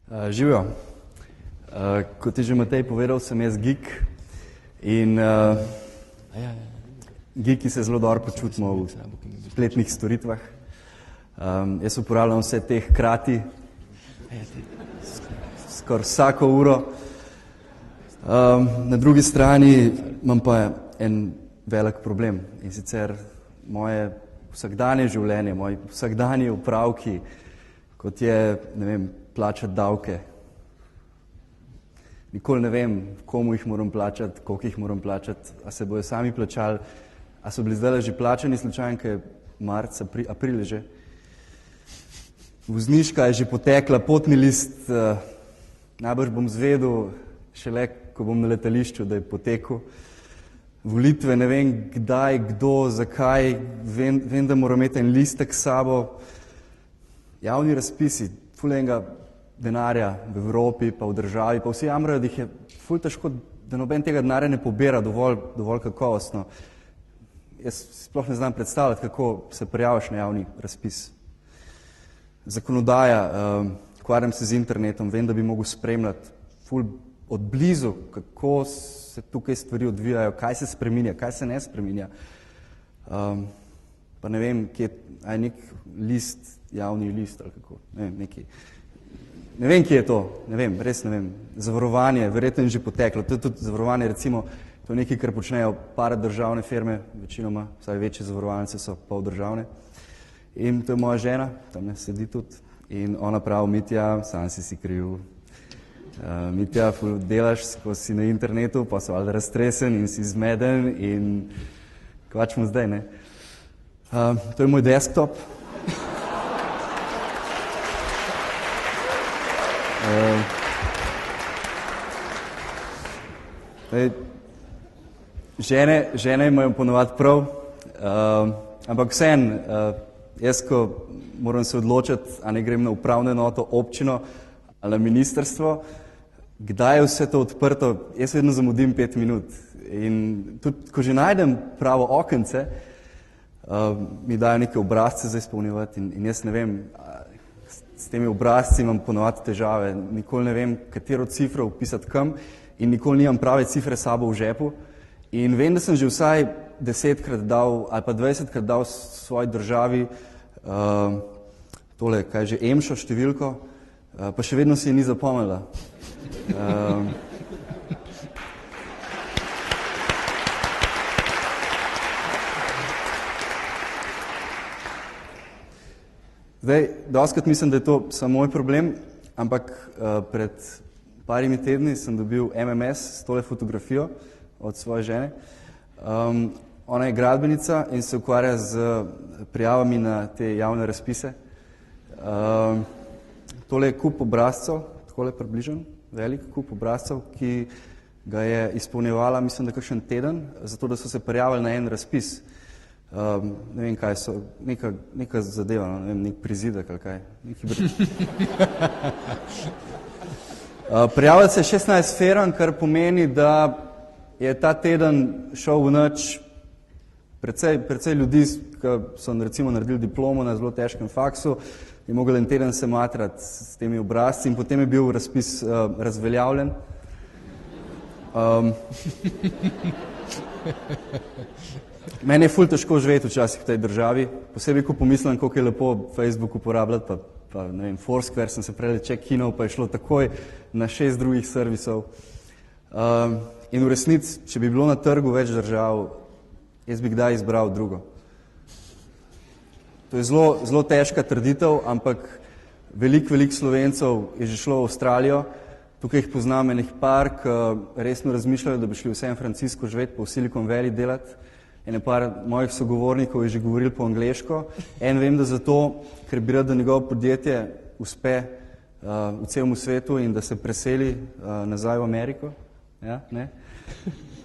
Živijo. Kot je že Matej povedal, sem jaz geek in geeki se zelo dobro počutimo v spletnih storitvah. Jaz uporabljam vse te hkrati, skoraj vsako uro. Na drugi strani imam pa en velik problem in sicer moje vsakdanje življenje, moji vsakdanji opravki, kot je, ne vem, plačati davke. Nikoli ne vem, komu jih moram plačati, koliko jih moram plačati, a se bojo sami plačali, a so bili zdaj že plačani slučajno, ker je marc, april že. Vozniška je že potekla, potni list, najbrž bom zvedel šele, ko bom na letališču, da je potekel. Volitve, ne vem kdaj, kdo, zakaj, vem, da moram imeti en listek s sabo. Javni razpisi, ful enega denarja v Evropi, pa v državi, pa vsi jamrajo, da jih je ful težko, da noben tega denarja ne pobira dovolj kakovostno. Jaz sploh ne znam predstavljati, kako se prijaviš na javni razpis. Zakonodaja, ukvarjam se z internetom, vem, da bi mogel spremljati ful od blizu, kako se tukaj stvari odvijajo, kaj se spreminja, kaj se ne spreminja. Pa ne vem, kje je nek list, javni list ali kako, ne vem, neki. Ne vem, kje je to, ne vem, res ne vem. Zavarovanje, verjetno je že poteklo. To je tudi zavarovanje, recimo, to je nekaj, kar počnejo paradržavne firme, večinoma, vsaj večje zavarovalnice so poldržavne. In to je moja žena, tam ne sedi tudi. In ona pravi, Mitja, sam si kriv. Mitja, ful delaš, ko si na internetu, pa so ali raztresen in si zmeden in kvačemo zdaj, ne. To je moj desktop. Žene imajo ponovadi prav, ampak vseeno, jaz, ko moram se odločiti, a ne grem na upravno enoto, občino ali na ministrstvo, kdaj je vse to odprto, jaz vedno zamudim 5 minut. In tudi, ko že najdem pravo okence, mi dajo neke obrazce za izpolnjevati in jaz ne vem, s temi obrazci imam ponovadi težave. Nikoli ne vem, katero cifro vpisati kam in nikoli nimam prave cifre sabo v žepu. In vem, da sem že vsaj 10-krat dal ali pa 20-krat dal svoji državi tole, kaj že, EMŠO številko, pa še vedno si je ni zapomnila. Zdaj, dostikrat mislim, da je to samo moj problem, ampak pred parimi tedni sem dobil MMS s tole fotografijo od svoje žene. Ona je gradbenica in se ukvarja z prijavami na te javne razpise. Tole je kup obrazcev, takole približen, velik kup obrazcev, ki ga je izpolnjevala, mislim, da kakšen teden, zato da so se prijavili na en razpis. Ne vem, kaj so, neka zadeva, ne vem, nek prizidek ali kaj. Prijavili se 16 firm, kar pomeni, da je ta teden šel v nič precej ljudi, ki so recimo naredili diplomo na zelo težkem faksu, je mogel en teden se matrati s temi obrazci in potem je bil razpis razveljavljen. Meni je ful težko živeti včasih v tej državi, posebej, ko pomislim, koliko je lepo Facebook uporabljati, pa ne vem, Foursquare, sem se prej check-inal, pa je šlo takoj na 6 drugih servisov. In v resnici, če bi bilo na trgu več držav, jaz bi kdaj izbral drugo. To je zelo težka trditev, ampak veliko Slovencev je že šlo v Avstralijo. Tukaj jih poznam enih par, ki resno razmišljajo, da bi šli v San Francisco živeti, pa v Silicon Valley delati. Ene par mojih sogovornikov je že govoril po angleško. En vem, da zato, ker bi rad, da njegovo podjetje uspe v celem svetu in da se preseli nazaj v Ameriko. Ja, ne?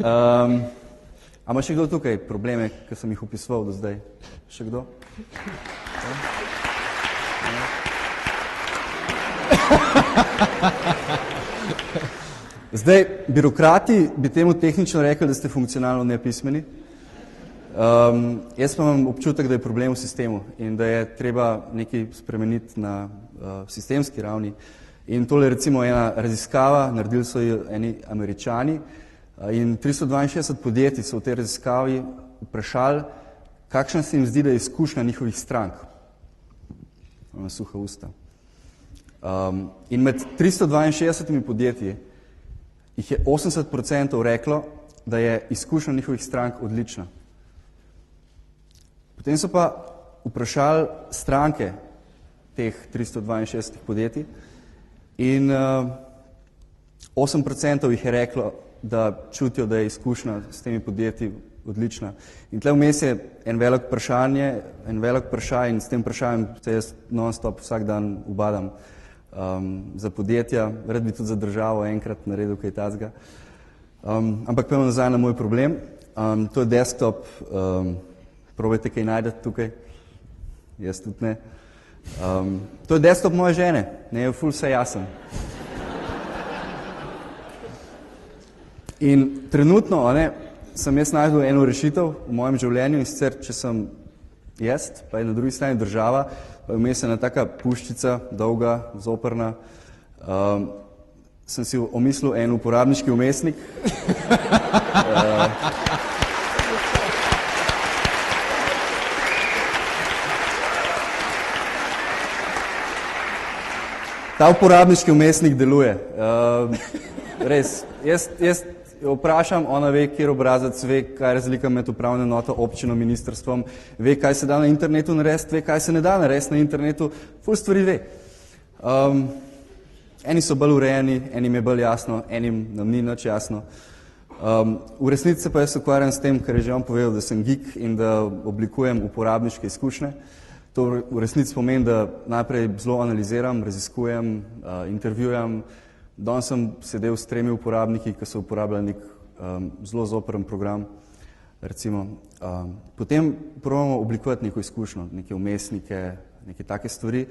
A ima še kdo tukaj probleme, ki sem jih opisoval do zdaj? Še kdo? Zdaj, birokrati bi temu tehnično rekli, da ste funkcionalno nepismeni. Jaz pa imam občutek, da je problem v sistemu in da je treba nekaj spremeniti na sistemski ravni. In tole je recimo ena raziskava, naredili so jo eni Američani in 362 podjetij so v tej raziskavi vprašali, kakšna se jim zdi, da je izkušnja njihovih strank. Ona suha usta. In med 362 podjetji jih je 80% reklo, da je izkušnja njihovih strank odlična. Potem so pa vprašali stranke teh 362 podjetij in 8% jih je reklo, da čutijo, da je izkušnja s temi podjetji odlična. In tle vmes je en velik vprašaj in s tem vprašanjem se jaz non-stop vsak dan ubadam za podjetja, rad bi tudi za državo enkrat naredil kaj takega. Ampak pojmo nazaj na moj problem. To je desktop, probajte kaj najdete tukaj, jaz tudi ne. To je desktop moje žene, ne je ful vse jasen. In trenutno sem jaz najdel eno rešitev v mojem življenju in sicer, če sem jaz, pa je na drugi strani država, pa je vmes ena taka puščica, dolga, zoprna, sem si omislil en uporabniški vmesnik. Ta uporabniški vmesnik deluje. Res, jaz jo vprašam, ona ve, kjer obrazac, ve, kaj je razlika med upravno enoto, občino, ministrstvom, ve, kaj se da na internetu narediti, ve, kaj se ne da narediti na internetu, ful stvari ve. Eni so bolj urejeni, enim je bolj jasno, enim nam ni nič jasno. V resnici pa jaz ukvarjam s tem, kar je že on povedal, da sem geek in da oblikujem uporabniške izkušnje. To v resnici pomeni, da najprej zelo analiziram, raziskujem, intervjujem. Danes sem sedel s 3 uporabniki, ki so uporabljali nek zelo zoperen program, recimo. Potem probamo oblikovati neko izkušnjo, neke vmesnike, neke take stvari.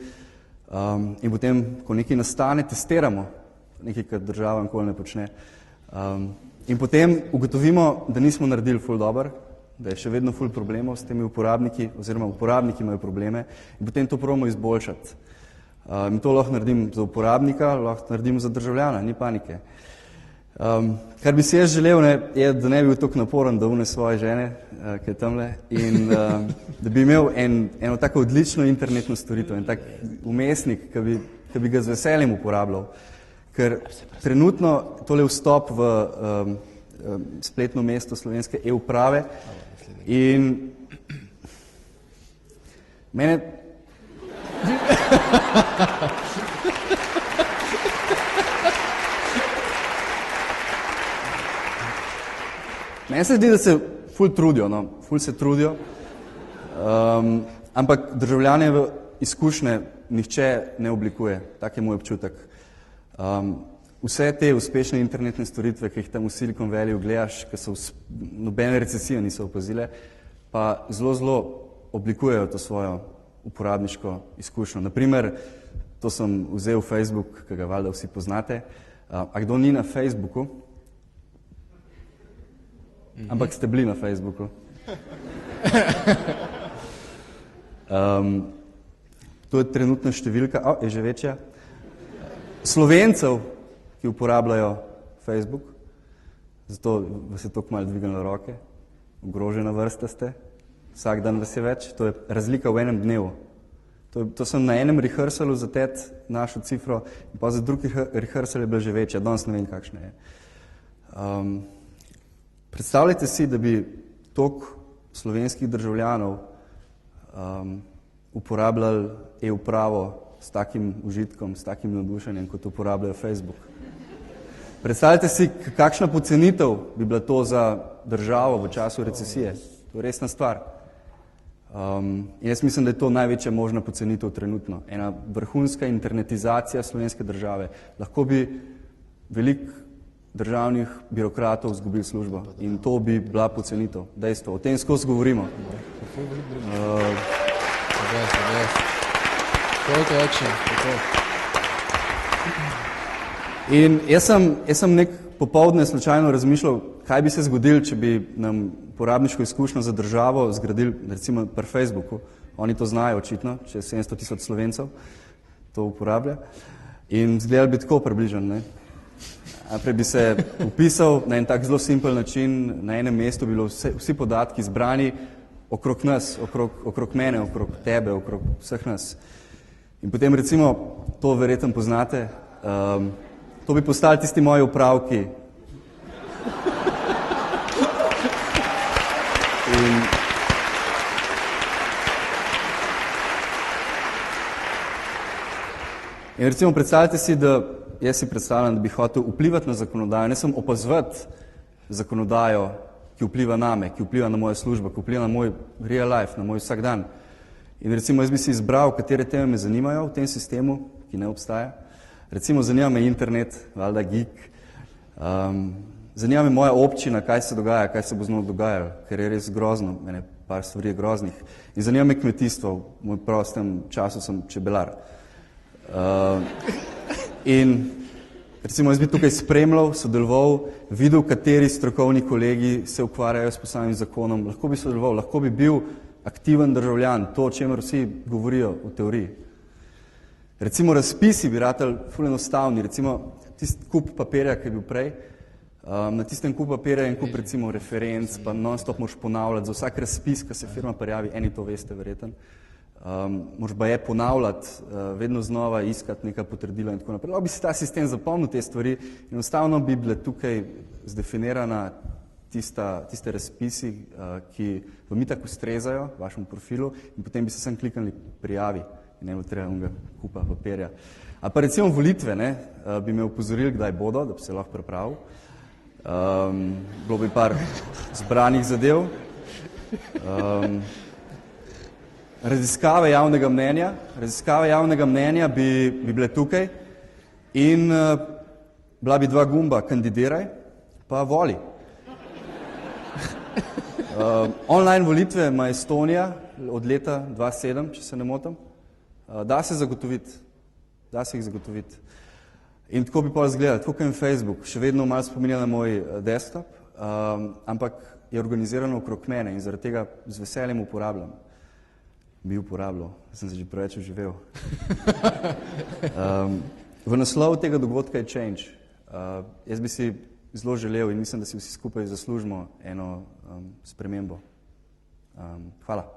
In potem, ko nekaj nastane, testiramo, nekaj, kar država nikoli ne počne. In potem ugotovimo, da nismo naredili ful dobro, da je še vedno ful problemov s temi uporabniki, oziroma uporabniki imajo probleme in potem to probamo izboljšati. In to lahko naredim za uporabnika, lahko naredim za državljana, ni panike. Kar bi si jaz želel, je, da ne bi bil toliko naporen, da une svoje žene, ki je tamle, in da bi imel eno tako odlično internetno storitev, en tak vmesnik, ki bi ga z veseljem uporabljal. Ker trenutno tole vstop v spletno mesto slovenske e-uprave in mene meni se zdi, da se ful trudijo, ful se trudijo, ampak državljane v izkušnje nihče ne oblikuje, tak je moj občutek. Vse te uspešne internetne storitve, ki jih tam v Silicon Valleyju gledaš, ki so nobene recesije niso opazile, pa zelo oblikujejo to svojo uporabniško izkušnjo. Naprimer, to sem vzel v Facebook, ki ga valjda vsi poznate. A kdo ni na Facebooku? Ampak ste bili na Facebooku. To je trenutna številka, je že večja. Slovencev, ki uporabljajo Facebook, zato vas je toliko malo dvignilo roke, ogrožena vrsta ste, vsak dan vas je več, to je razlika v enem dnevu. To sem na enem rehearsalu za TED našel cifro, in pa za drugi rehearsal je bila že večja, danes ne vem, kakšna je. Predstavljajte si, da bi toliko slovenskih državljanov uporabljali e-upravo s takim užitkom, s takim navdušenjem, kot uporabljajo Facebook. Predstavljajte si, kakšna pocenitev bi bila to za državo v času recesije. To je resna stvar. Jaz mislim, da je to največja možna pocenitev trenutno. Ena vrhunska internetizacija slovenske države. Lahko bi veliko državnih birokratov izgubili službo in to bi bila pocenitev. Dejstvo. O tem skozi govorimo. In jaz sem nek popoldne slučajno razmišljal, kaj bi se zgodilo, če bi nam uporabniško izkušnjo za državo zgradili, recimo pri Facebooku. Oni to znajo očitno, če je 700 000 Slovencev to uporablja. In izgledal bi tako približen, ne. Najprej bi se upisal na en tak zelo simpel način, na enem mestu bi bilo vsi podatki zbrani okrog nas, okrog mene, okrog tebe, okrog vseh nas. In potem recimo, to verjetno poznate, to bi postali tisti moji opravki. In recimo predstavljate si, da jaz si predstavljam, da bi hotel vplivati na zakonodajo, ne samo opazovati zakonodajo, ki vpliva name, ki vpliva na mojo službo, ki vpliva na moj real life, na moj vsak dan. In recimo jaz bi si izbral, katere teme me zanimajo v tem sistemu, ki ne obstaja. Recimo zanima me internet, valjda geek, zanima me moja občina, kaj se dogaja, kaj se bo z njo dogajalo, ker je res grozno, mene par stvari je groznih. In zanima me kmetijstvo, v moj prostem času sem čebelar. In recimo jaz bi tukaj spremljal, sodeloval, videl, kateri strokovni kolegi se ukvarjajo s posameznim zakonom, lahko bi sodeloval, lahko bi bil aktiven državljan, to, o čemer vsi govorijo v teoriji. Recimo razpisi bi ratali ful enostavni, recimo tisti kup papirja, ki je bil prej, na tistem kup papirja je en kup recimo referenc, pa non-stop moraš ponavljati za vsak razpis, ki se firma prijavi, eni to veste verjetno. Moraš pa je ponavljati, vedno znova iskati neka potrdila in tako naprej. Lahko bi si ta sistem zapomnil te stvari in enostavno bi bile tukaj zdefinirana tiste razpisi, ki vam itak ustrezajo vašemu profilu in potem bi se sem kliknili prijavi in ne bo treba onega kupa papirja. A pa recimo volitve, ne, bi me opozorili, kdaj bodo, da bi se lahko pripravil. Bilo bi par zbranih zadev. Raziskave javnega mnenja bi bile tukaj in bila bi dva gumba, kandidiraj pa voli. Online volitve ima Estonija od leta 2007, če se ne motim. Da se jih zagotoviti. In tako bi pa izgledal, tako kot je Facebook, še vedno malo spominja na moj desktop, ampak je organizirano okrog mene in zaradi tega z veseljem uporabljam. Bi uporabljal, sem se že preveč uživel. V naslovu tega dogodka je change. Jaz bi si zelo želel in mislim, da si vsi skupaj zaslužimo eno spremembo. Hvala.